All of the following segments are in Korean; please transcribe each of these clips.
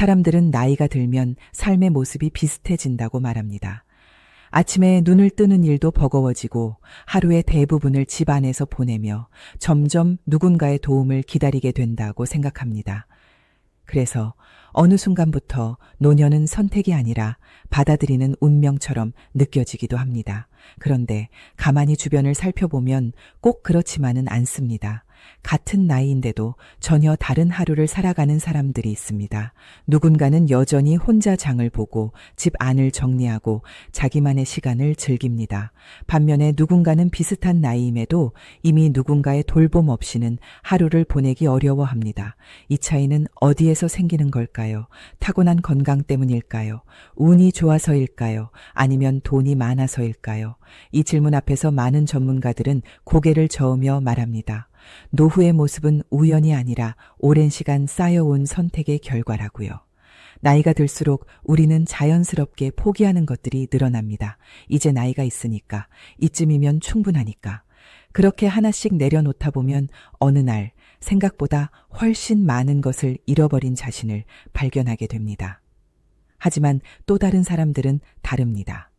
사람들은 나이가 들면 삶의 모습이 비슷해진다고 말합니다. 아침에 눈을 뜨는 일도 버거워지고 하루의 대부분을 집 안에서 보내며 점점 누군가의 도움을 기다리게 된다고 생각합니다. 그래서 어느 순간부터 노년은 선택이 아니라 받아들이는 운명처럼 느껴지기도 합니다. 그런데 가만히 주변을 살펴보면 꼭 그렇지만은 않습니다. 같은 나이인데도 전혀 다른 하루를 살아가는 사람들이 있습니다. 누군가는 여전히 혼자 장을 보고 집 안을 정리하고 자기만의 시간을 즐깁니다. 반면에 누군가는 비슷한 나이임에도 이미 누군가의 돌봄 없이는 하루를 보내기 어려워합니다. 이 차이는 어디에서 생기는 걸까요? 타고난 건강 때문일까요? 운이 좋아서일까요? 아니면 돈이 많아서일까요? 이 질문 앞에서 많은 전문가들은 고개를 저으며 말합니다. 노후의 모습은 우연이 아니라 오랜 시간 쌓여온 선택의 결과라고요. 나이가 들수록 우리는 자연스럽게 포기하는 것들이 늘어납니다. 이제 나이가 있으니까, 이쯤이면 충분하니까. 그렇게 하나씩 내려놓다 보면 어느 날 생각보다 훨씬 많은 것을 잃어버린 자신을 발견하게 됩니다. 하지만 또 다른 사람들은 다릅니다.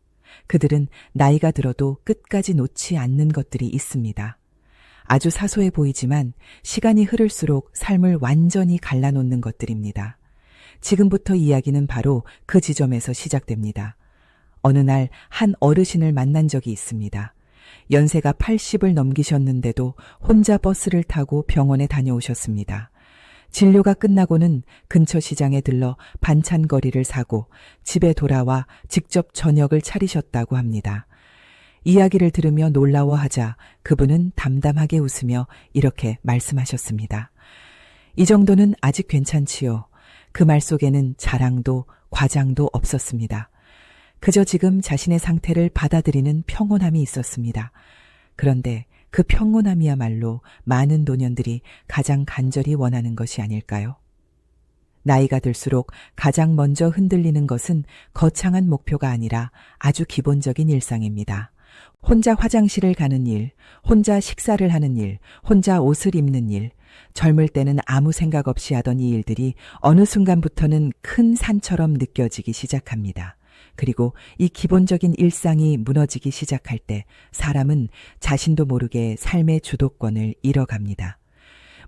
그들은 나이가 들어도 끝까지 놓지 않는 것들이 있습니다. 아주 사소해 보이지만 시간이 흐를수록 삶을 완전히 갈라놓는 것들입니다. 지금부터 이야기는 바로 그 지점에서 시작됩니다. 어느 날 한 어르신을 만난 적이 있습니다. 연세가 80을 넘기셨는데도 혼자 버스를 타고 병원에 다녀오셨습니다. 진료가 끝나고는 근처 시장에 들러 반찬거리를 사고 집에 돌아와 직접 저녁을 차리셨다고 합니다. 이야기를 들으며 놀라워하자 그분은 담담하게 웃으며 이렇게 말씀하셨습니다. 이 정도는 아직 괜찮지요. 그 말 속에는 자랑도 과장도 없었습니다. 그저 지금 자신의 상태를 받아들이는 평온함이 있었습니다. 그런데 그 평온함이야말로 많은 노년들이 가장 간절히 원하는 것이 아닐까요? 나이가 들수록 가장 먼저 흔들리는 것은 거창한 목표가 아니라 아주 기본적인 일상입니다. 혼자 화장실을 가는 일, 혼자 식사를 하는 일, 혼자 옷을 입는 일, 젊을 때는 아무 생각 없이 하던 이 일들이 어느 순간부터는 큰 산처럼 느껴지기 시작합니다. 그리고 이 기본적인 일상이 무너지기 시작할 때 사람은 자신도 모르게 삶의 주도권을 잃어갑니다.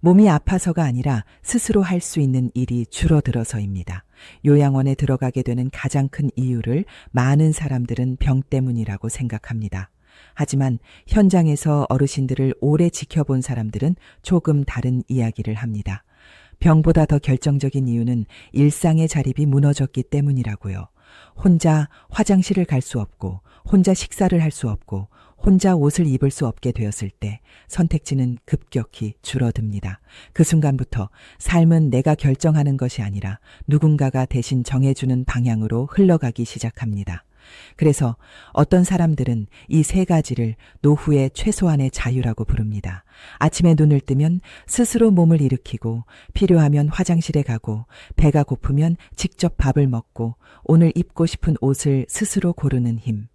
몸이 아파서가 아니라 스스로 할 수 있는 일이 줄어들어서입니다. 요양원에 들어가게 되는 가장 큰 이유를 많은 사람들은 병 때문이라고 생각합니다. 하지만 현장에서 어르신들을 오래 지켜본 사람들은 조금 다른 이야기를 합니다. 병보다 더 결정적인 이유는 일상의 자립이 무너졌기 때문이라고요. 혼자 화장실을 갈 수 없고, 혼자 식사를 할 수 없고, 혼자 옷을 입을 수 없게 되었을 때 선택지는 급격히 줄어듭니다. 그 순간부터 삶은 내가 결정하는 것이 아니라 누군가가 대신 정해주는 방향으로 흘러가기 시작합니다. 그래서 어떤 사람들은 이 세 가지를 노후의 최소한의 자유라고 부릅니다. 아침에 눈을 뜨면 스스로 몸을 일으키고 필요하면 화장실에 가고 배가 고프면 직접 밥을 먹고 오늘 입고 싶은 옷을 스스로 고르는 힘.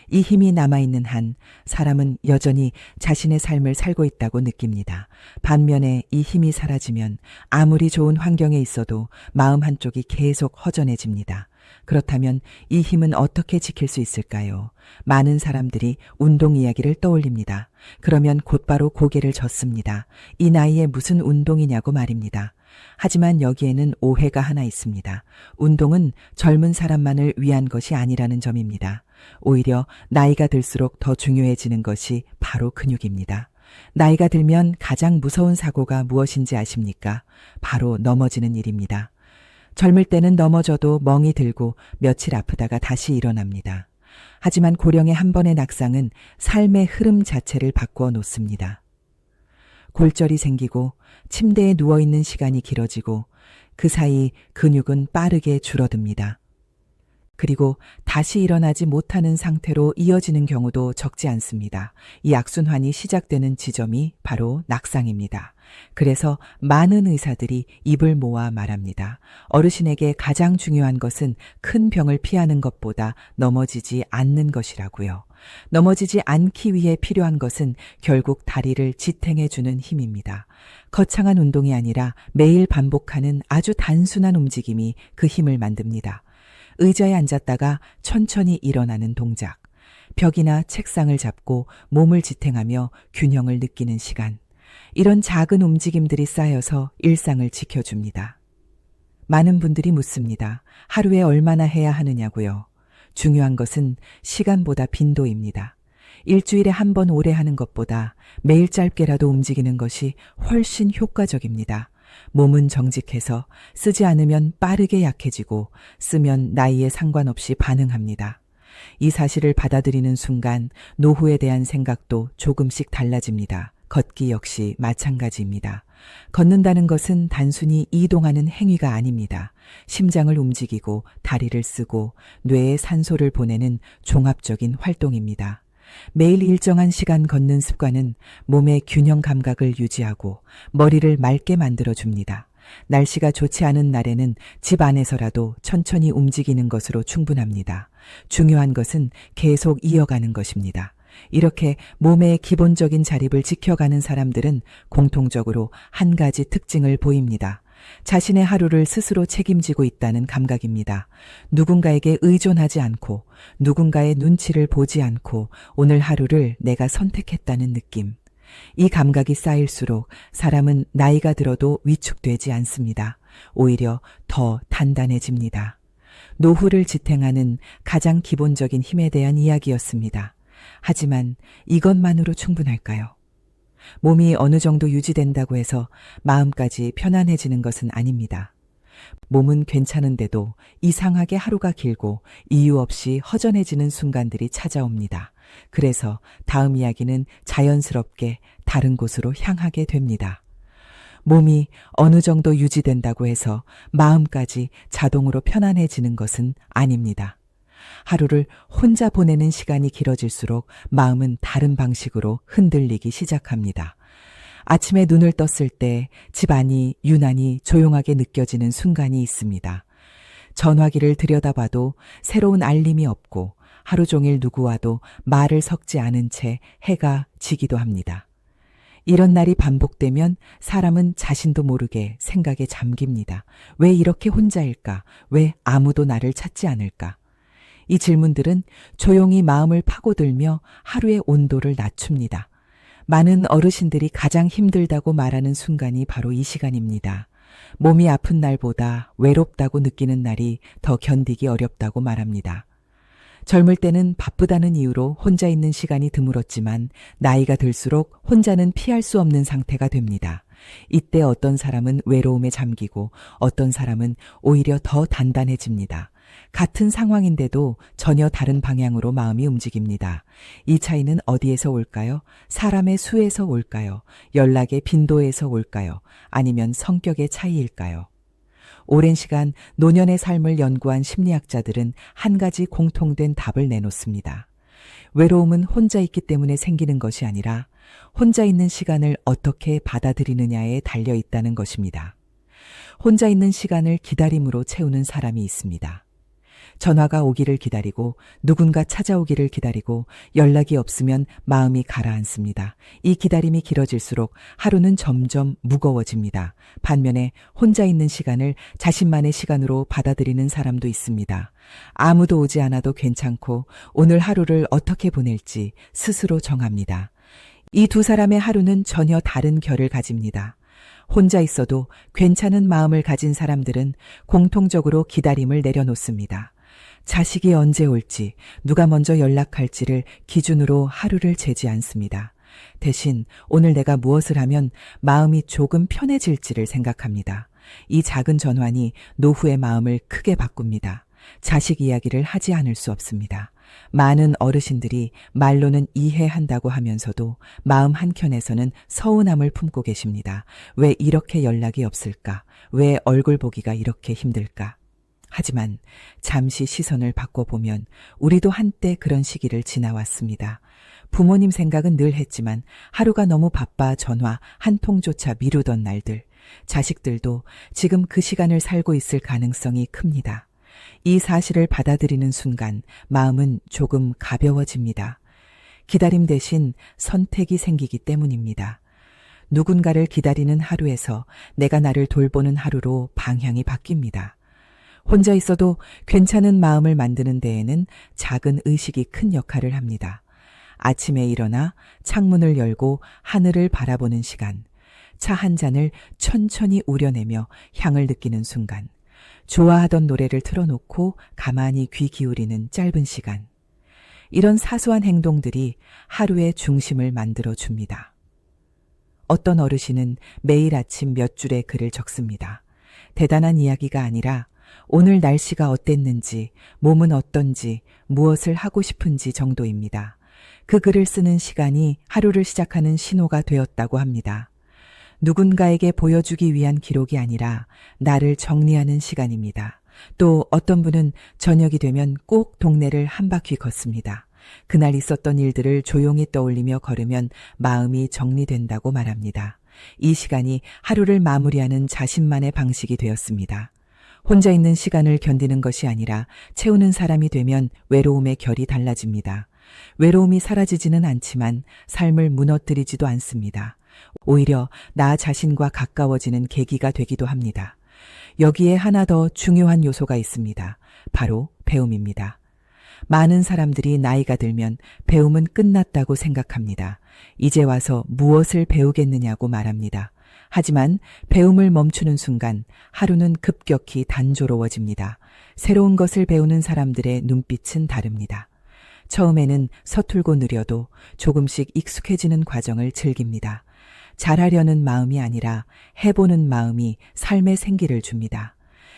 이 힘이 남아있는 한 사람은 여전히 자신의 삶을 살고 있다고 느낍니다. 반면에 이 힘이 사라지면 아무리 좋은 환경에 있어도 마음 한쪽이 계속 허전해집니다. 그렇다면 이 힘은 어떻게 지킬 수 있을까요? 많은 사람들이 운동 이야기를 떠올립니다. 그러면 곧바로 고개를 젓습니다. 이 나이에 무슨 운동이냐고 말입니다. 하지만 여기에는 오해가 하나 있습니다. 운동은 젊은 사람만을 위한 것이 아니라는 점입니다. 오히려 나이가 들수록 더 중요해지는 것이 바로 근육입니다. 나이가 들면 가장 무서운 사고가 무엇인지 아십니까? 바로 넘어지는 일입니다. 젊을 때는 넘어져도 멍이 들고 며칠 아프다가 다시 일어납니다. 하지만 고령의 한 번의 낙상은 삶의 흐름 자체를 바꾸어 놓습니다. 골절이 생기고 침대에 누워있는 시간이 길어지고 그 사이 근육은 빠르게 줄어듭니다. 그리고 다시 일어나지 못하는 상태로 이어지는 경우도 적지 않습니다. 이 악순환이 시작되는 지점이 바로 낙상입니다. 그래서 많은 의사들이 입을 모아 말합니다. 어르신에게 가장 중요한 것은 큰 병을 피하는 것보다 넘어지지 않는 것이라고요. 넘어지지 않기 위해 필요한 것은 결국 다리를 지탱해주는 힘입니다. 거창한 운동이 아니라 매일 반복하는 아주 단순한 움직임이 그 힘을 만듭니다. 의자에 앉았다가 천천히 일어나는 동작, 벽이나 책상을 잡고 몸을 지탱하며 균형을 느끼는 시간, 이런 작은 움직임들이 쌓여서 일상을 지켜줍니다. 많은 분들이 묻습니다. 하루에 얼마나 해야 하느냐고요. 중요한 것은 시간보다 빈도입니다. 일주일에 한 번 오래 하는 것보다 매일 짧게라도 움직이는 것이 훨씬 효과적입니다. 몸은 정직해서 쓰지 않으면 빠르게 약해지고 쓰면 나이에 상관없이 반응합니다. 이 사실을 받아들이는 순간 노후에 대한 생각도 조금씩 달라집니다. 걷기 역시 마찬가지입니다. 걷는다는 것은 단순히 이동하는 행위가 아닙니다. 심장을 움직이고 다리를 쓰고 뇌에 산소를 보내는 종합적인 활동입니다. 매일 일정한 시간 걷는 습관은 몸의 균형 감각을 유지하고 머리를 맑게 만들어줍니다. 날씨가 좋지 않은 날에는 집 안에서라도 천천히 움직이는 것으로 충분합니다. 중요한 것은 계속 이어가는 것입니다. 이렇게 몸의 기본적인 자립을 지켜가는 사람들은 공통적으로 한 가지 특징을 보입니다. 자신의 하루를 스스로 책임지고 있다는 감각입니다. 누군가에게 의존하지 않고 누군가의 눈치를 보지 않고 오늘 하루를 내가 선택했다는 느낌. 이 감각이 쌓일수록 사람은 나이가 들어도 위축되지 않습니다. 오히려 더 단단해집니다. 노후를 지탱하는 가장 기본적인 힘에 대한 이야기였습니다. 하지만 이것만으로 충분할까요? 몸이 어느 정도 유지된다고 해서 마음까지 편안해지는 것은 아닙니다. 몸은 괜찮은데도 이상하게 하루가 길고 이유 없이 허전해지는 순간들이 찾아옵니다. 그래서 다음 이야기는 자연스럽게 다른 곳으로 향하게 됩니다. 몸이 어느 정도 유지된다고 해서 마음까지 자동으로 편안해지는 것은 아닙니다. 하루를 혼자 보내는 시간이 길어질수록 마음은 다른 방식으로 흔들리기 시작합니다. 아침에 눈을 떴을 때 집안이 유난히 조용하게 느껴지는 순간이 있습니다. 전화기를 들여다봐도 새로운 알림이 없고 하루 종일 누구와도 말을 섞지 않은 채 해가 지기도 합니다. 이런 날이 반복되면 사람은 자신도 모르게 생각에 잠깁니다. 왜 이렇게 혼자일까? 왜 아무도 나를 찾지 않을까? 이 질문들은 조용히 마음을 파고들며 하루의 온도를 낮춥니다. 많은 어르신들이 가장 힘들다고 말하는 순간이 바로 이 시간입니다. 몸이 아픈 날보다 외롭다고 느끼는 날이 더 견디기 어렵다고 말합니다. 젊을 때는 바쁘다는 이유로 혼자 있는 시간이 드물었지만 나이가 들수록 혼자는 피할 수 없는 상태가 됩니다. 이때 어떤 사람은 외로움에 잠기고 어떤 사람은 오히려 더 단단해집니다. 같은 상황인데도 전혀 다른 방향으로 마음이 움직입니다. 이 차이는 어디에서 올까요? 사람의 수에서 올까요? 연락의 빈도에서 올까요? 아니면 성격의 차이일까요? 오랜 시간 노년의 삶을 연구한 심리학자들은 한 가지 공통된 답을 내놓습니다. 외로움은 혼자 있기 때문에 생기는 것이 아니라 혼자 있는 시간을 어떻게 받아들이느냐에 달려 있다는 것입니다. 혼자 있는 시간을 기다림으로 채우는 사람이 있습니다. 전화가 오기를 기다리고 누군가 찾아오기를 기다리고 연락이 없으면 마음이 가라앉습니다. 이 기다림이 길어질수록 하루는 점점 무거워집니다. 반면에 혼자 있는 시간을 자신만의 시간으로 받아들이는 사람도 있습니다. 아무도 오지 않아도 괜찮고 오늘 하루를 어떻게 보낼지 스스로 정합니다. 이 두 사람의 하루는 전혀 다른 결을 가집니다. 혼자 있어도 괜찮은 마음을 가진 사람들은 공통적으로 기다림을 내려놓습니다. 자식이 언제 올지, 누가 먼저 연락할지를 기준으로 하루를 재지 않습니다. 대신 오늘 내가 무엇을 하면 마음이 조금 편해질지를 생각합니다. 이 작은 전환이 노후의 마음을 크게 바꿉니다. 자식 이야기를 하지 않을 수 없습니다. 많은 어르신들이 말로는 이해한다고 하면서도 마음 한켠에서는 서운함을 품고 계십니다. 왜 이렇게 연락이 없을까? 왜 얼굴 보기가 이렇게 힘들까? 하지만 잠시 시선을 바꿔보면 우리도 한때 그런 시기를 지나왔습니다. 부모님 생각은 늘 했지만 하루가 너무 바빠 전화 한 통조차 미루던 날들, 자식들도 지금 그 시간을 살고 있을 가능성이 큽니다. 이 사실을 받아들이는 순간 마음은 조금 가벼워집니다. 기다림 대신 선택이 생기기 때문입니다. 누군가를 기다리는 하루에서 내가 나를 돌보는 하루로 방향이 바뀝니다. 혼자 있어도 괜찮은 마음을 만드는 데에는 작은 의식이 큰 역할을 합니다. 아침에 일어나 창문을 열고 하늘을 바라보는 시간, 차 한 잔을 천천히 우려내며 향을 느끼는 순간, 좋아하던 노래를 틀어놓고 가만히 귀 기울이는 짧은 시간. 이런 사소한 행동들이 하루의 중심을 만들어줍니다. 어떤 어르신은 매일 아침 몇 줄의 글을 적습니다. 대단한 이야기가 아니라 오늘 날씨가 어땠는지, 몸은 어떤지, 무엇을 하고 싶은지 정도입니다. 그 글을 쓰는 시간이 하루를 시작하는 신호가 되었다고 합니다. 누군가에게 보여주기 위한 기록이 아니라 나를 정리하는 시간입니다. 또 어떤 분은 저녁이 되면 꼭 동네를 한 바퀴 걷습니다. 그날 있었던 일들을 조용히 떠올리며 걸으면 마음이 정리된다고 말합니다. 이 시간이 하루를 마무리하는 자신만의 방식이 되었습니다. 혼자 있는 시간을 견디는 것이 아니라 채우는 사람이 되면 외로움의 결이 달라집니다. 외로움이 사라지지는 않지만 삶을 무너뜨리지도 않습니다. 오히려 나 자신과 가까워지는 계기가 되기도 합니다. 여기에 하나 더 중요한 요소가 있습니다. 바로 배움입니다. 많은 사람들이 나이가 들면 배움은 끝났다고 생각합니다. 이제 와서 무엇을 배우겠느냐고 말합니다. 하지만 배움을 멈추는 순간 하루는 급격히 단조로워집니다. 새로운 것을 배우는 사람들의 눈빛은 다릅니다. 처음에는 서툴고 느려도 조금씩 익숙해지는 과정을 즐깁니다. 잘하려는 마음이 아니라 해보는 마음이 삶의 생기를 줍니다.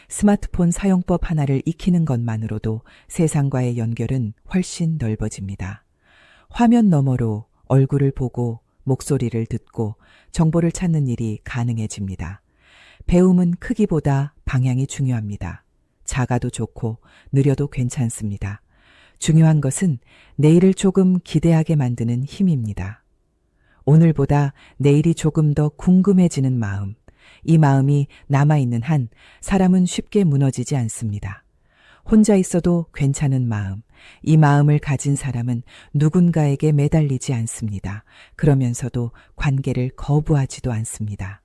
스마트폰 사용법 하나를 익히는 것만으로도 세상과의 연결은 훨씬 넓어집니다. 화면 너머로 얼굴을 보고 목소리를 듣고 정보를 찾는 일이 가능해집니다. 배움은 크기보다 방향이 중요합니다. 작아도 좋고 느려도 괜찮습니다. 중요한 것은 내일을 조금 기대하게 만드는 힘입니다. 오늘보다 내일이 조금 더 궁금해지는 마음, 이 마음이 남아있는 한 사람은 쉽게 무너지지 않습니다. 혼자 있어도 괜찮은 마음, 이 마음을 가진 사람은 누군가에게 매달리지 않습니다. 그러면서도 관계를 거부하지도 않습니다.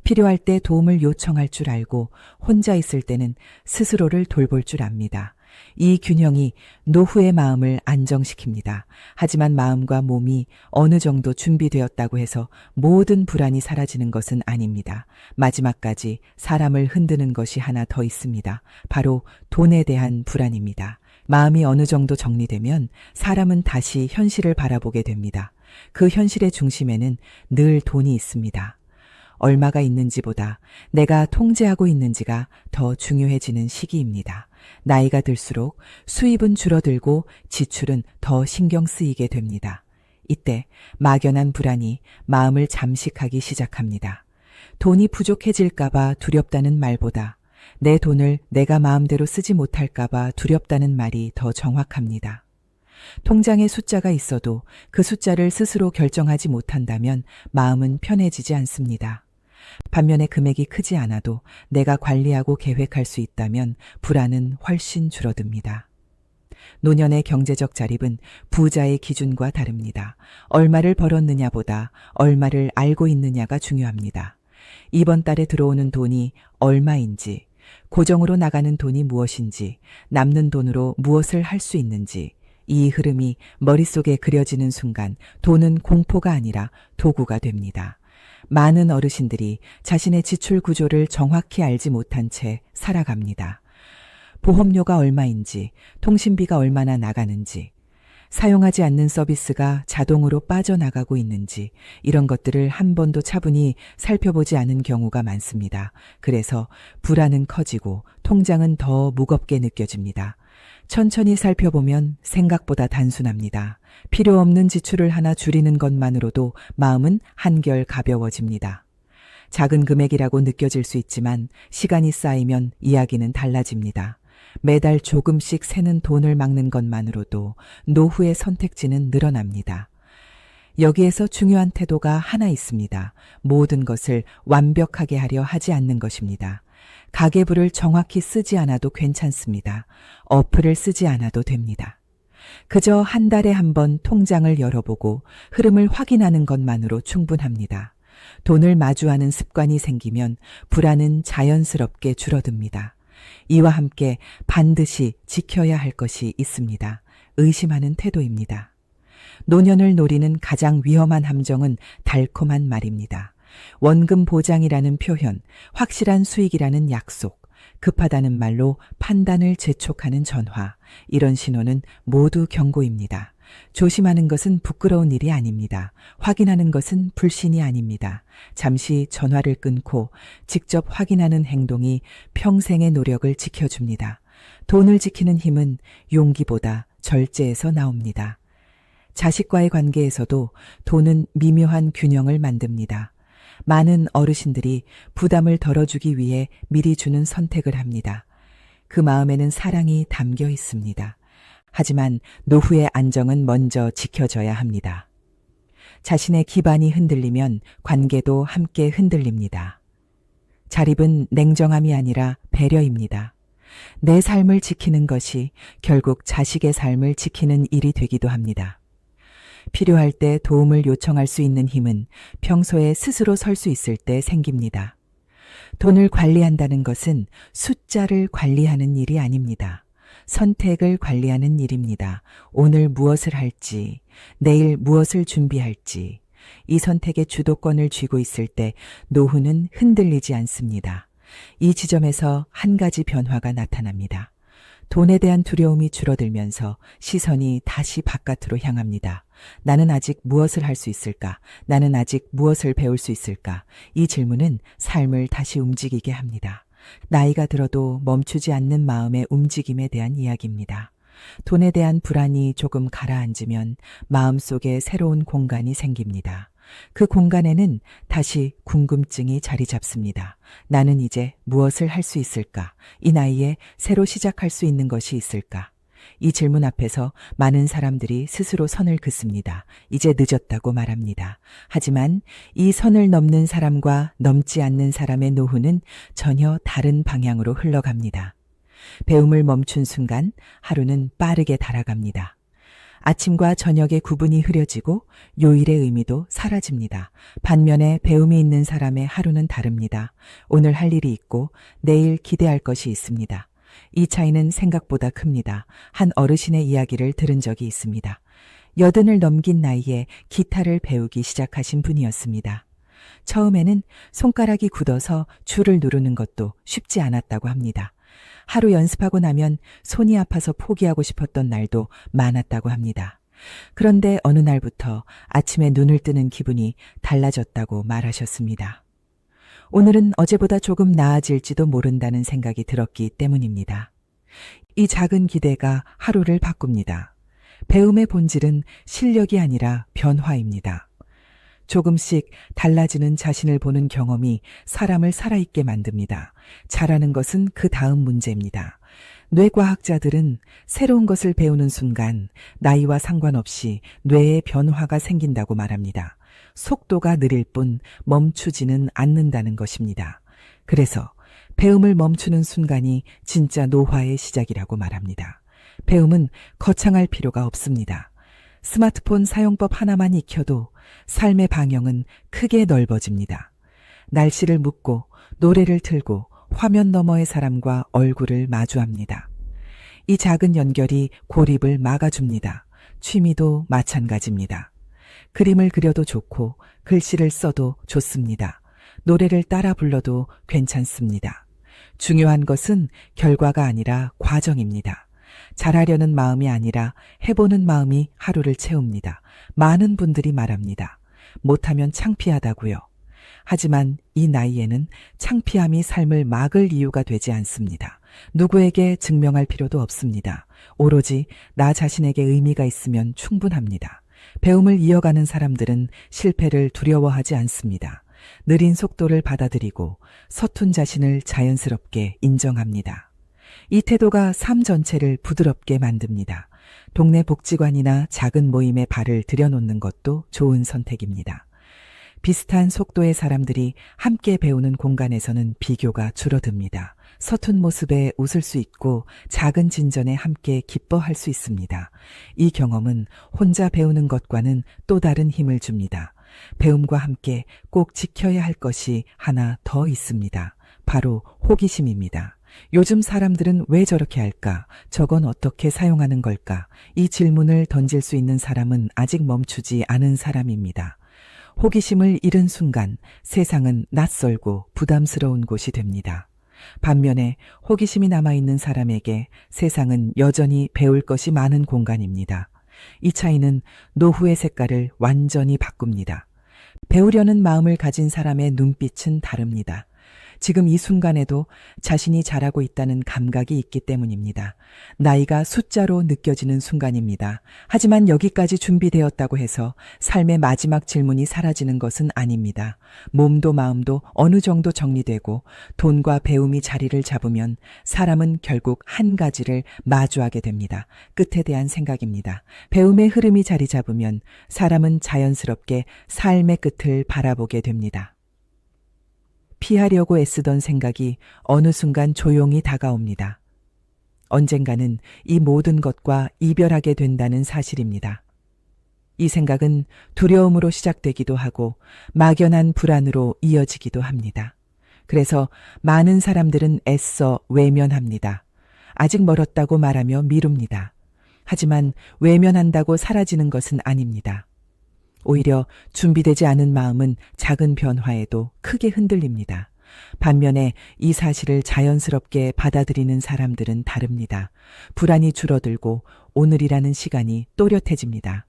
필요할 때 도움을 요청할 줄 알고 혼자 있을 때는 스스로를 돌볼 줄 압니다. 이 균형이 노후의 마음을 안정시킵니다. 하지만 마음과 몸이 어느 정도 준비되었다고 해서 모든 불안이 사라지는 것은 아닙니다. 마지막까지 사람을 흔드는 것이 하나 더 있습니다. 바로 돈에 대한 불안입니다. 마음이 어느 정도 정리되면 사람은 다시 현실을 바라보게 됩니다. 그 현실의 중심에는 늘 돈이 있습니다. 얼마가 있는지보다 내가 통제하고 있는지가 더 중요해지는 시기입니다. 나이가 들수록 수입은 줄어들고 지출은 더 신경 쓰이게 됩니다. 이때 막연한 불안이 마음을 잠식하기 시작합니다. 돈이 부족해질까봐 두렵다는 말보다 내 돈을 내가 마음대로 쓰지 못할까봐 두렵다는 말이 더 정확합니다. 통장에 숫자가 있어도 그 숫자를 스스로 결정하지 못한다면 마음은 편해지지 않습니다. 반면에 금액이 크지 않아도 내가 관리하고 계획할 수 있다면 불안은 훨씬 줄어듭니다. 노년의 경제적 자립은 부자의 기준과 다릅니다. 얼마를 벌었느냐보다 얼마를 알고 있느냐가 중요합니다. 이번 달에 들어오는 돈이 얼마인지, 고정으로 나가는 돈이 무엇인지, 남는 돈으로 무엇을 할 수 있는지, 이 흐름이 머릿속에 그려지는 순간 돈은 공포가 아니라 도구가 됩니다. 많은 어르신들이 자신의 지출 구조를 정확히 알지 못한 채 살아갑니다. 보험료가 얼마인지, 통신비가 얼마나 나가는지, 사용하지 않는 서비스가 자동으로 빠져나가고 있는지 이런 것들을 한 번도 차분히 살펴보지 않은 경우가 많습니다. 그래서 불안은 커지고 통장은 더 무겁게 느껴집니다. 천천히 살펴보면 생각보다 단순합니다. 필요 없는 지출을 하나 줄이는 것만으로도 마음은 한결 가벼워집니다. 작은 금액이라고 느껴질 수 있지만 시간이 쌓이면 이야기는 달라집니다. 매달 조금씩 새는 돈을 막는 것만으로도 노후의 선택지는 늘어납니다. 여기에서 중요한 태도가 하나 있습니다. 모든 것을 완벽하게 하려 하지 않는 것입니다. 가계부를 정확히 쓰지 않아도 괜찮습니다. 어플을 쓰지 않아도 됩니다. 그저 한 달에 한 번 통장을 열어보고 흐름을 확인하는 것만으로 충분합니다. 돈을 마주하는 습관이 생기면 불안은 자연스럽게 줄어듭니다. 이와 함께 반드시 지켜야 할 것이 있습니다. 의심하는 태도입니다. 노년을 노리는 가장 위험한 함정은 달콤한 말입니다. 원금 보장이라는 표현, 확실한 수익이라는 약속, 급하다는 말로 판단을 재촉하는 전화, 이런 신호는 모두 경고입니다. 조심하는 것은 부끄러운 일이 아닙니다. 확인하는 것은 불신이 아닙니다. 잠시 전화를 끊고 직접 확인하는 행동이 평생의 노력을 지켜줍니다. 돈을 지키는 힘은 용기보다 절제에서 나옵니다. 자식과의 관계에서도 돈은 미묘한 균형을 만듭니다. 많은 어르신들이 부담을 덜어주기 위해 미리 주는 선택을 합니다. 그 마음에는 사랑이 담겨 있습니다. 하지만 노후의 안정은 먼저 지켜져야 합니다. 자신의 기반이 흔들리면 관계도 함께 흔들립니다. 자립은 냉정함이 아니라 배려입니다. 내 삶을 지키는 것이 결국 자식의 삶을 지키는 일이 되기도 합니다. 필요할 때 도움을 요청할 수 있는 힘은 평소에 스스로 설 수 있을 때 생깁니다. 돈을 관리한다는 것은 숫자를 관리하는 일이 아닙니다. 선택을 관리하는 일입니다. 오늘 무엇을 할지, 내일 무엇을 준비할지, 이 선택의 주도권을 쥐고 있을 때 노후는 흔들리지 않습니다. 이 지점에서 한 가지 변화가 나타납니다. 돈에 대한 두려움이 줄어들면서 시선이 다시 바깥으로 향합니다. 나는 아직 무엇을 할 수 있을까? 나는 아직 무엇을 배울 수 있을까? 이 질문은 삶을 다시 움직이게 합니다. 나이가 들어도 멈추지 않는 마음의 움직임에 대한 이야기입니다. 돈에 대한 불안이 조금 가라앉으면 마음속에 새로운 공간이 생깁니다. 그 공간에는 다시 궁금증이 자리 잡습니다. 나는 이제 무엇을 할 수 있을까? 이 나이에 새로 시작할 수 있는 것이 있을까? 이 질문 앞에서 많은 사람들이 스스로 선을 긋습니다. 이제 늦었다고 말합니다. 하지만 이 선을 넘는 사람과 넘지 않는 사람의 노후는 전혀 다른 방향으로 흘러갑니다. 배움을 멈춘 순간 하루는 빠르게 달아갑니다. 아침과 저녁의 구분이 흐려지고 요일의 의미도 사라집니다. 반면에 배움이 있는 사람의 하루는 다릅니다. 오늘 할 일이 있고 내일 기대할 것이 있습니다. 이 차이는 생각보다 큽니다. 한 어르신의 이야기를 들은 적이 있습니다. 80을 넘긴 나이에 기타를 배우기 시작하신 분이었습니다. 처음에는 손가락이 굳어서 줄을 누르는 것도 쉽지 않았다고 합니다. 하루 연습하고 나면 손이 아파서 포기하고 싶었던 날도 많았다고 합니다. 그런데 어느 날부터 아침에 눈을 뜨는 기분이 달라졌다고 말하셨습니다. 오늘은 어제보다 조금 나아질지도 모른다는 생각이 들었기 때문입니다. 이 작은 기대가 하루를 바꿉니다. 배움의 본질은 실력이 아니라 변화입니다. 조금씩 달라지는 자신을 보는 경험이 사람을 살아있게 만듭니다. 잘하는 것은 그 다음 문제입니다. 뇌과학자들은 새로운 것을 배우는 순간 나이와 상관없이 뇌에 변화가 생긴다고 말합니다. 속도가 느릴 뿐 멈추지는 않는다는 것입니다. 그래서 배움을 멈추는 순간이 진짜 노화의 시작이라고 말합니다. 배움은 거창할 필요가 없습니다. 스마트폰 사용법 하나만 익혀도 삶의 방향은 크게 넓어집니다. 날씨를 묻고 노래를 틀고 화면 너머의 사람과 얼굴을 마주합니다. 이 작은 연결이 고립을 막아줍니다. 취미도 마찬가지입니다. 그림을 그려도 좋고 글씨를 써도 좋습니다. 노래를 따라 불러도 괜찮습니다. 중요한 것은 결과가 아니라 과정입니다. 잘하려는 마음이 아니라 해보는 마음이 하루를 채웁니다. 많은 분들이 말합니다. 못하면 창피하다고요. 하지만 이 나이에는 창피함이 삶을 막을 이유가 되지 않습니다. 누구에게 증명할 필요도 없습니다. 오로지 나 자신에게 의미가 있으면 충분합니다. 배움을 이어가는 사람들은 실패를 두려워하지 않습니다. 느린 속도를 받아들이고 서툰 자신을 자연스럽게 인정합니다. 이 태도가 삶 전체를 부드럽게 만듭니다. 동네 복지관이나 작은 모임에 발을 들여놓는 것도 좋은 선택입니다. 비슷한 속도의 사람들이 함께 배우는 공간에서는 비교가 줄어듭니다. 서툰 모습에 웃을 수 있고 작은 진전에 함께 기뻐할 수 있습니다. 이 경험은 혼자 배우는 것과는 또 다른 힘을 줍니다. 배움과 함께 꼭 지켜야 할 것이 하나 더 있습니다. 바로 호기심입니다. 요즘 사람들은 왜 저렇게 할까? 저건 어떻게 사용하는 걸까? 이 질문을 던질 수 있는 사람은 아직 멈추지 않은 사람입니다. 호기심을 잃은 순간 세상은 낯설고 부담스러운 곳이 됩니다. 반면에 호기심이 남아있는 사람에게 세상은 여전히 배울 것이 많은 공간입니다. 이 차이는 노후의 색깔을 완전히 바꿉니다. 배우려는 마음을 가진 사람의 눈빛은 다릅니다. 지금 이 순간에도 자신이 잘하고 있다는 감각이 있기 때문입니다. 나이가 숫자로 느껴지는 순간입니다. 하지만 여기까지 준비되었다고 해서 삶의 마지막 질문이 사라지는 것은 아닙니다. 몸도 마음도 어느 정도 정리되고 돈과 배움이 자리를 잡으면 사람은 결국 한 가지를 마주하게 됩니다. 끝에 대한 생각입니다. 배움의 흐름이 자리 잡으면 사람은 자연스럽게 삶의 끝을 바라보게 됩니다. 피하려고 애쓰던 생각이 어느 순간 조용히 다가옵니다. 언젠가는 이 모든 것과 이별하게 된다는 사실입니다. 이 생각은 두려움으로 시작되기도 하고 막연한 불안으로 이어지기도 합니다. 그래서 많은 사람들은 애써 외면합니다. 아직 멀었다고 말하며 미룹니다. 하지만 외면한다고 사라지는 것은 아닙니다. 오히려 준비되지 않은 마음은 작은 변화에도 크게 흔들립니다. 반면에 이 사실을 자연스럽게 받아들이는 사람들은 다릅니다. 불안이 줄어들고 오늘이라는 시간이 또렷해집니다.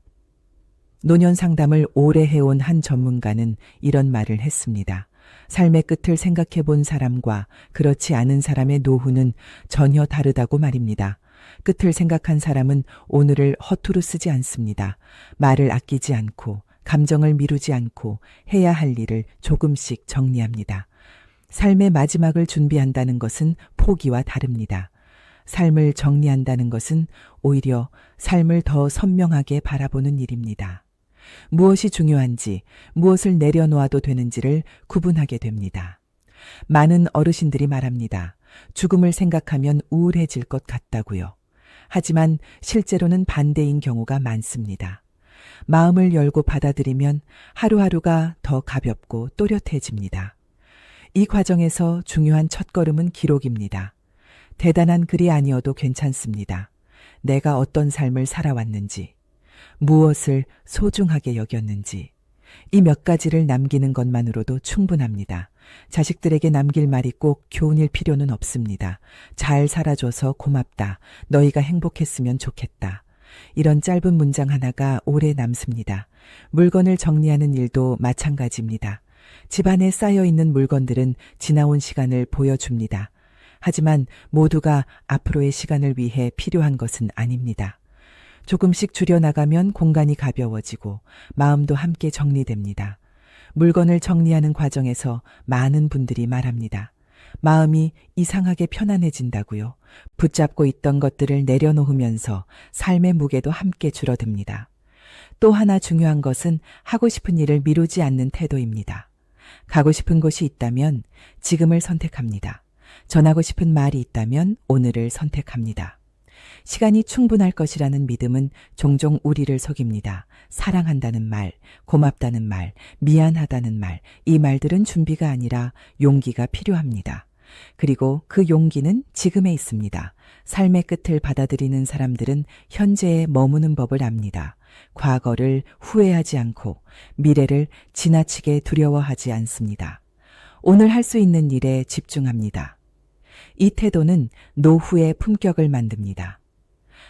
노년 상담을 오래 해온 한 전문가는 이런 말을 했습니다. 삶의 끝을 생각해 본 사람과 그렇지 않은 사람의 노후는 전혀 다르다고 말입니다. 끝을 생각한 사람은 오늘을 허투루 쓰지 않습니다. 말을 아끼지 않고 감정을 미루지 않고 해야 할 일을 조금씩 정리합니다. 삶의 마지막을 준비한다는 것은 포기와 다릅니다. 삶을 정리한다는 것은 오히려 삶을 더 선명하게 바라보는 일입니다. 무엇이 중요한지, 무엇을 내려놓아도 되는지를 구분하게 됩니다. 많은 어르신들이 말합니다. 죽음을 생각하면 우울해질 것 같다고요. 하지만 실제로는 반대인 경우가 많습니다. 마음을 열고 받아들이면 하루하루가 더 가볍고 또렷해집니다. 이 과정에서 중요한 첫걸음은 기록입니다. 대단한 글이 아니어도 괜찮습니다. 내가 어떤 삶을 살아왔는지, 무엇을 소중하게 여겼는지, 이 몇 가지를 남기는 것만으로도 충분합니다. 자식들에게 남길 말이 꼭 교훈일 필요는 없습니다. 잘 살아줘서 고맙다. 너희가 행복했으면 좋겠다. 이런 짧은 문장 하나가 오래 남습니다. 물건을 정리하는 일도 마찬가지입니다. 집안에 쌓여있는 물건들은 지나온 시간을 보여줍니다. 하지만 모두가 앞으로의 시간을 위해 필요한 것은 아닙니다. 조금씩 줄여나가면 공간이 가벼워지고 마음도 함께 정리됩니다. 물건을 정리하는 과정에서 많은 분들이 말합니다. 마음이 이상하게 편안해진다고요. 붙잡고 있던 것들을 내려놓으면서 삶의 무게도 함께 줄어듭니다. 또 하나 중요한 것은 하고 싶은 일을 미루지 않는 태도입니다. 가고 싶은 곳이 있다면 지금을 선택합니다. 전하고 싶은 말이 있다면 오늘을 선택합니다. 시간이 충분할 것이라는 믿음은 종종 우리를 속입니다. 사랑한다는 말, 고맙다는 말, 미안하다는 말, 이 말들은 준비가 아니라 용기가 필요합니다. 그리고 그 용기는 지금에 있습니다. 삶의 끝을 받아들이는 사람들은 현재에 머무는 법을 압니다. 과거를 후회하지 않고 미래를 지나치게 두려워하지 않습니다. 오늘 할 수 있는 일에 집중합니다. 이 태도는 노후의 품격을 만듭니다.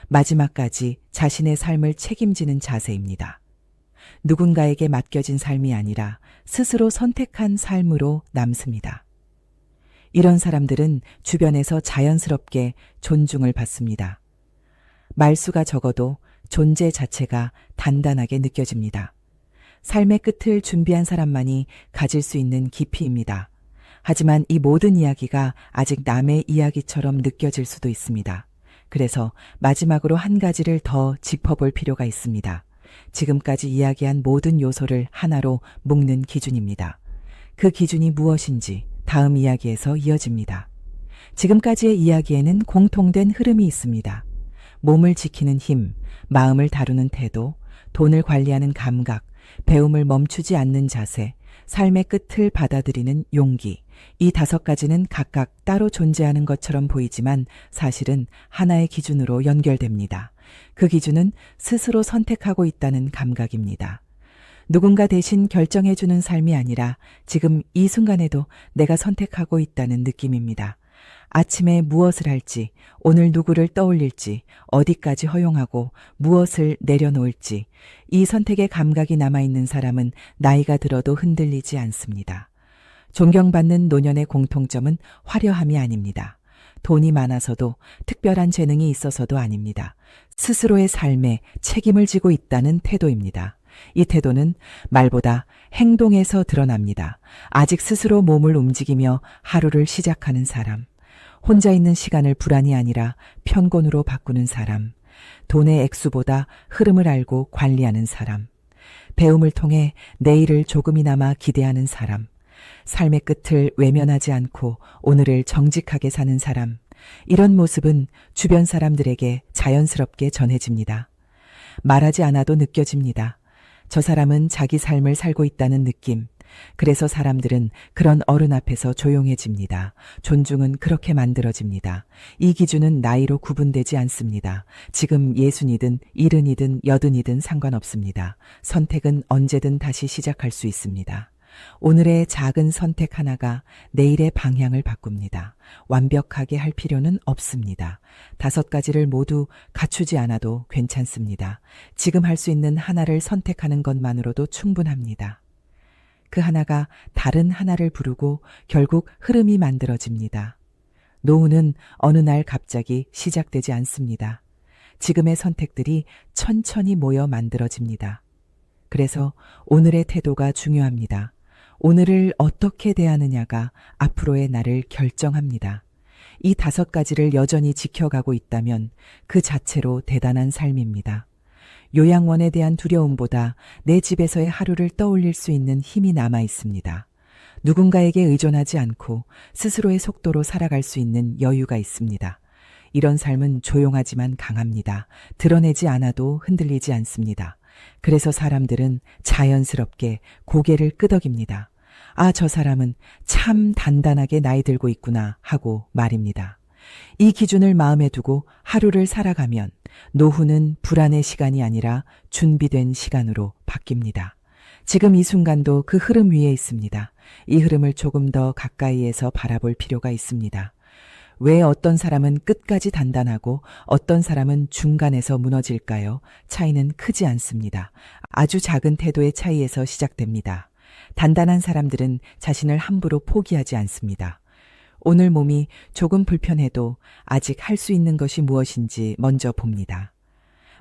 마지막까지 자신의 삶을 책임지는 자세입니다. 누군가에게 맡겨진 삶이 아니라 스스로 선택한 삶으로 남습니다. 이런 사람들은 주변에서 자연스럽게 존중을 받습니다. 말수가 적어도 존재 자체가 단단하게 느껴집니다. 삶의 끝을 준비한 사람만이 가질 수 있는 깊이입니다. 하지만 이 모든 이야기가 아직 남의 이야기처럼 느껴질 수도 있습니다. 그래서 마지막으로 한 가지를 더 짚어볼 필요가 있습니다. 지금까지 이야기한 모든 요소를 하나로 묶는 기준입니다. 그 기준이 무엇인지 다음 이야기에서 이어집니다. 지금까지의 이야기에는 공통된 흐름이 있습니다. 몸을 지키는 힘, 마음을 다루는 태도, 돈을 관리하는 감각, 배움을 멈추지 않는 자세, 삶의 끝을 받아들이는 용기. 이 5가지는 각각 따로 존재하는 것처럼 보이지만 사실은 하나의 기준으로 연결됩니다. 그 기준은 스스로 선택하고 있다는 감각입니다. 누군가 대신 결정해주는 삶이 아니라 지금 이 순간에도 내가 선택하고 있다는 느낌입니다. 아침에 무엇을 할지, 오늘 누구를 떠올릴지, 어디까지 허용하고 무엇을 내려놓을지, 이 선택의 감각이 남아있는 사람은 나이가 들어도 흔들리지 않습니다. 존경받는 노년의 공통점은 화려함이 아닙니다. 돈이 많아서도 특별한 재능이 있어서도 아닙니다. 스스로의 삶에 책임을 지고 있다는 태도입니다. 이 태도는 말보다 행동에서 드러납니다. 아직 스스로 몸을 움직이며 하루를 시작하는 사람. 혼자 있는 시간을 불안이 아니라 편곤으로 바꾸는 사람. 돈의 액수보다 흐름을 알고 관리하는 사람. 배움을 통해 내일을 조금이나마 기대하는 사람. 삶의 끝을 외면하지 않고 오늘을 정직하게 사는 사람. 이런 모습은 주변 사람들에게 자연스럽게 전해집니다. 말하지 않아도 느껴집니다. 저 사람은 자기 삶을 살고 있다는 느낌. 그래서 사람들은 그런 어른 앞에서 조용해집니다. 존중은 그렇게 만들어집니다. 이 기준은 나이로 구분되지 않습니다. 지금 60이든 70이든 80이든 상관없습니다. 선택은 언제든 다시 시작할 수 있습니다. 오늘의 작은 선택 하나가 내일의 방향을 바꿉니다. 완벽하게 할 필요는 없습니다. 5가지를 모두 갖추지 않아도 괜찮습니다. 지금 할 수 있는 하나를 선택하는 것만으로도 충분합니다. 그 하나가 다른 하나를 부르고 결국 흐름이 만들어집니다. 노후는 어느 날 갑자기 시작되지 않습니다. 지금의 선택들이 천천히 모여 만들어집니다. 그래서 오늘의 태도가 중요합니다. 오늘을 어떻게 대하느냐가 앞으로의 나를 결정합니다. 이 5가지를 여전히 지켜가고 있다면 그 자체로 대단한 삶입니다. 요양원에 대한 두려움보다 내 집에서의 하루를 떠올릴 수 있는 힘이 남아 있습니다. 누군가에게 의존하지 않고 스스로의 속도로 살아갈 수 있는 여유가 있습니다. 이런 삶은 조용하지만 강합니다. 드러내지 않아도 흔들리지 않습니다. 그래서 사람들은 자연스럽게 고개를 끄덕입니다. 아, 저 사람은 참 단단하게 나이 들고 있구나 하고 말입니다. 이 기준을 마음에 두고 하루를 살아가면 노후는 불안의 시간이 아니라 준비된 시간으로 바뀝니다. 지금 이 순간도 그 흐름 위에 있습니다. 이 흐름을 조금 더 가까이에서 바라볼 필요가 있습니다. 왜 어떤 사람은 끝까지 단단하고 어떤 사람은 중간에서 무너질까요? 차이는 크지 않습니다. 아주 작은 태도의 차이에서 시작됩니다. 단단한 사람들은 자신을 함부로 포기하지 않습니다. 오늘 몸이 조금 불편해도 아직 할 수 있는 것이 무엇인지 먼저 봅니다.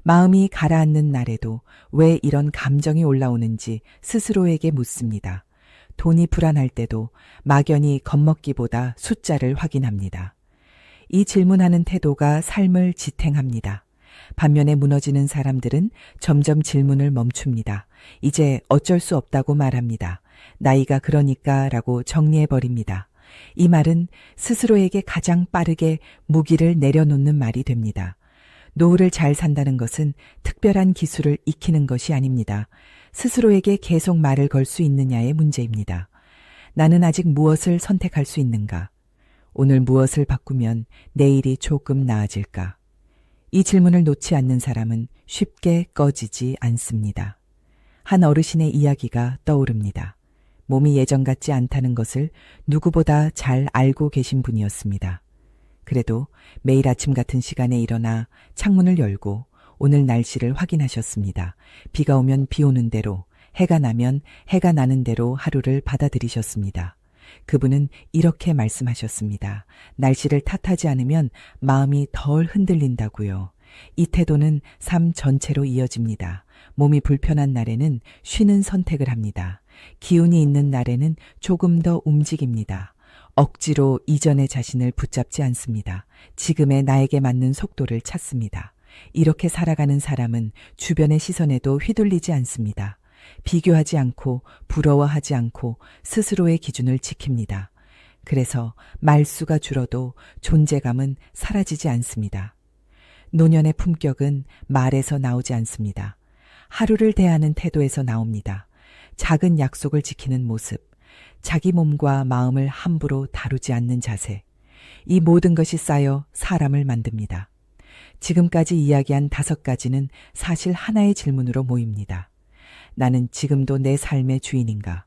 마음이 가라앉는 날에도 왜 이런 감정이 올라오는지 스스로에게 묻습니다. 돈이 불안할 때도 막연히 겁먹기보다 숫자를 확인합니다. 이 질문하는 태도가 삶을 지탱합니다. 반면에 무너지는 사람들은 점점 질문을 멈춥니다. 이제 어쩔 수 없다고 말합니다. 나이가 그러니까 라고 정리해버립니다. 이 말은 스스로에게 가장 빠르게 무기를 내려놓는 말이 됩니다. 노후를 잘 산다는 것은 특별한 기술을 익히는 것이 아닙니다. 스스로에게 계속 말을 걸 수 있느냐의 문제입니다. 나는 아직 무엇을 선택할 수 있는가? 오늘 무엇을 바꾸면 내일이 조금 나아질까? 이 질문을 놓지 않는 사람은 쉽게 꺼지지 않습니다. 한 어르신의 이야기가 떠오릅니다. 몸이 예전 같지 않다는 것을 누구보다 잘 알고 계신 분이었습니다. 그래도 매일 아침 같은 시간에 일어나 창문을 열고 오늘 날씨를 확인하셨습니다. 비가 오면 비 오는 대로, 해가 나면 해가 나는 대로 하루를 받아들이셨습니다. 그분은 이렇게 말씀하셨습니다. 날씨를 탓하지 않으면 마음이 덜 흔들린다고요. 이 태도는 삶 전체로 이어집니다. 몸이 불편한 날에는 쉬는 선택을 합니다. 기운이 있는 날에는 조금 더 움직입니다. 억지로 이전의 자신을 붙잡지 않습니다. 지금의 나에게 맞는 속도를 찾습니다. 이렇게 살아가는 사람은 주변의 시선에도 휘둘리지 않습니다. 비교하지 않고 부러워하지 않고 스스로의 기준을 지킵니다. 그래서 말수가 줄어도 존재감은 사라지지 않습니다. 노년의 품격은 말에서 나오지 않습니다. 하루를 대하는 태도에서 나옵니다. 작은 약속을 지키는 모습, 자기 몸과 마음을 함부로 다루지 않는 자세, 이 모든 것이 쌓여 사람을 만듭니다. 지금까지 이야기한 5가지는 사실 하나의 질문으로 모입니다. 나는 지금도 내 삶의 주인인가?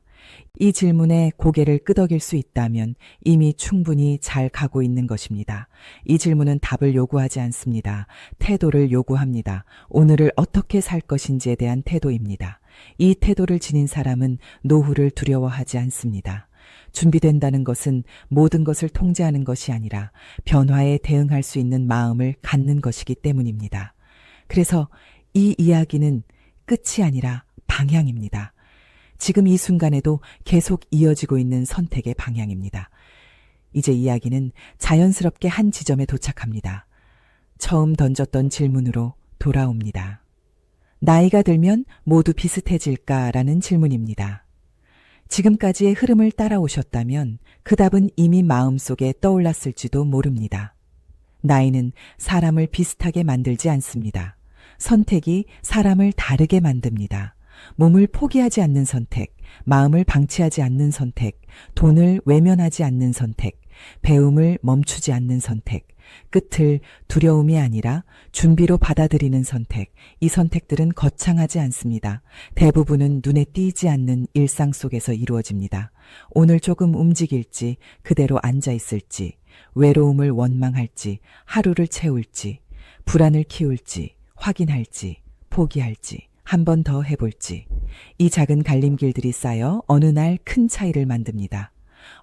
이 질문에 고개를 끄덕일 수 있다면 이미 충분히 잘 가고 있는 것입니다. 이 질문은 답을 요구하지 않습니다. 태도를 요구합니다. 오늘을 어떻게 살 것인지에 대한 태도입니다. 이 태도를 지닌 사람은 노후를 두려워하지 않습니다. 준비된다는 것은 모든 것을 통제하는 것이 아니라 변화에 대응할 수 있는 마음을 갖는 것이기 때문입니다. 그래서 이 이야기는 끝이 아니라 방향입니다. 지금 이 순간에도 계속 이어지고 있는 선택의 방향입니다. 이제 이야기는 자연스럽게 한 지점에 도착합니다. 처음 던졌던 질문으로 돌아옵니다. 나이가 들면 모두 비슷해질까라는 질문입니다. 지금까지의 흐름을 따라오셨다면 그 답은 이미 마음속에 떠올랐을지도 모릅니다. 나이는 사람을 비슷하게 만들지 않습니다. 선택이 사람을 다르게 만듭니다. 몸을 포기하지 않는 선택, 마음을 방치하지 않는 선택, 돈을 외면하지 않는 선택, 배움을 멈추지 않는 선택, 끝을 두려움이 아니라 준비로 받아들이는 선택, 이 선택들은 거창하지 않습니다. 대부분은 눈에 띄지 않는 일상 속에서 이루어집니다. 오늘 조금 움직일지, 그대로 앉아있을지, 외로움을 원망할지, 하루를 채울지, 불안을 키울지, 확인할지, 포기할지, 한 번 더 해볼지, 이 작은 갈림길들이 쌓여 어느 날 큰 차이를 만듭니다.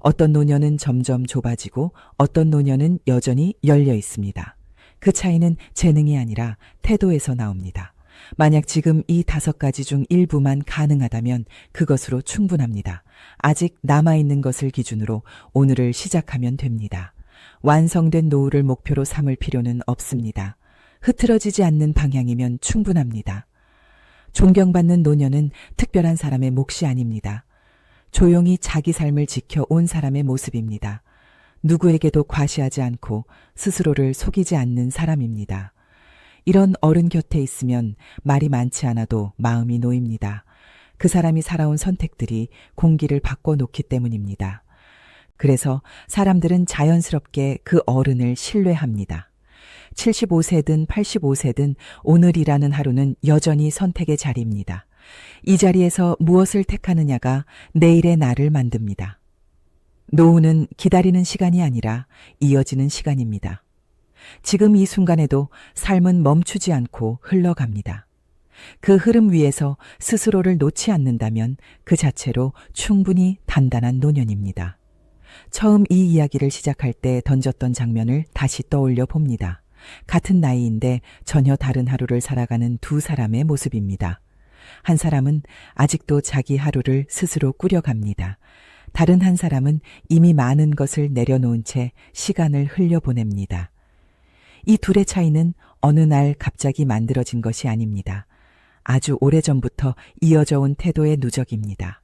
어떤 노년은 점점 좁아지고 어떤 노년은 여전히 열려 있습니다. 그 차이는 재능이 아니라 태도에서 나옵니다. 만약 지금 이 5가지 중 일부만 가능하다면 그것으로 충분합니다. 아직 남아있는 것을 기준으로 오늘을 시작하면 됩니다. 완성된 노후를 목표로 삼을 필요는 없습니다. 흐트러지지 않는 방향이면 충분합니다. 존경받는 노년은 특별한 사람의 몫이 아닙니다. 조용히 자기 삶을 지켜온 사람의 모습입니다. 누구에게도 과시하지 않고 스스로를 속이지 않는 사람입니다. 이런 어른 곁에 있으면 말이 많지 않아도 마음이 놓입니다. 그 사람이 살아온 선택들이 공기를 바꿔놓기 때문입니다. 그래서 사람들은 자연스럽게 그 어른을 신뢰합니다. 75세든 85세든 오늘이라는 하루는 여전히 선택의 자리입니다. 이 자리에서 무엇을 택하느냐가 내일의 나를 만듭니다. 노후는 기다리는 시간이 아니라 이어지는 시간입니다. 지금 이 순간에도 삶은 멈추지 않고 흘러갑니다. 그 흐름 위에서 스스로를 놓지 않는다면 그 자체로 충분히 단단한 노년입니다. 처음 이 이야기를 시작할 때 던졌던 장면을 다시 떠올려 봅니다. 같은 나이인데 전혀 다른 하루를 살아가는 두 사람의 모습입니다. 한 사람은 아직도 자기 하루를 스스로 꾸려갑니다. 다른 한 사람은 이미 많은 것을 내려놓은 채 시간을 흘려보냅니다. 이 둘의 차이는 어느 날 갑자기 만들어진 것이 아닙니다. 아주 오래전부터 이어져 온 태도의 누적입니다.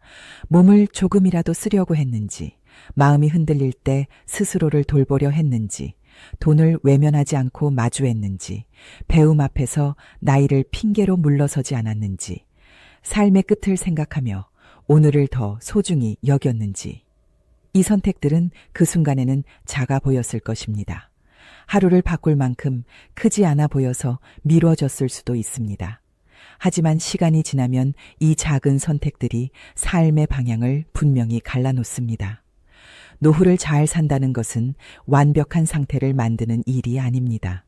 몸을 조금이라도 쓰려고 했는지, 마음이 흔들릴 때 스스로를 돌보려 했는지, 돈을 외면하지 않고 마주했는지, 배움 앞에서 나이를 핑계로 물러서지 않았는지, 삶의 끝을 생각하며 오늘을 더 소중히 여겼는지. 이 선택들은 그 순간에는 작아 보였을 것입니다. 하루를 바꿀 만큼 크지 않아 보여서 미뤄졌을 수도 있습니다. 하지만 시간이 지나면 이 작은 선택들이 삶의 방향을 분명히 갈라놓습니다. 노후를 잘 산다는 것은 완벽한 상태를 만드는 일이 아닙니다.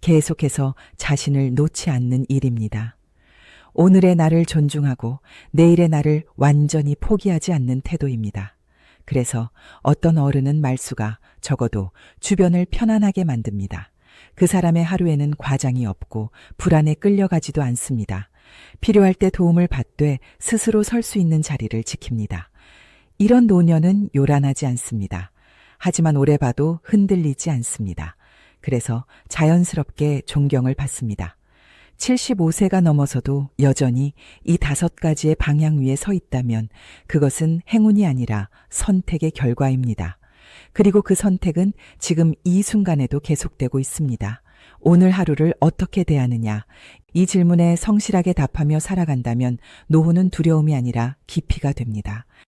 계속해서 자신을 놓지 않는 일입니다. 오늘의 나를 존중하고 내일의 나를 완전히 포기하지 않는 태도입니다. 그래서 어떤 어른은 말수가 적어도 주변을 편안하게 만듭니다. 그 사람의 하루에는 과장이 없고 불안에 끌려가지도 않습니다. 필요할 때 도움을 받되 스스로 설 수 있는 자리를 지킵니다. 이런 노년은 요란하지 않습니다. 하지만 오래 봐도 흔들리지 않습니다. 그래서 자연스럽게 존경을 받습니다. 75세가 넘어서도 여전히 이 5가지의 방향 위에 서 있다면 그것은 행운이 아니라 선택의 결과입니다. 그리고 그 선택은 지금 이 순간에도 계속되고 있습니다. 오늘 하루를 어떻게 대하느냐? 이 질문에 성실하게 답하며 살아간다면 노후는 두려움이 아니라 기피가 됩니다.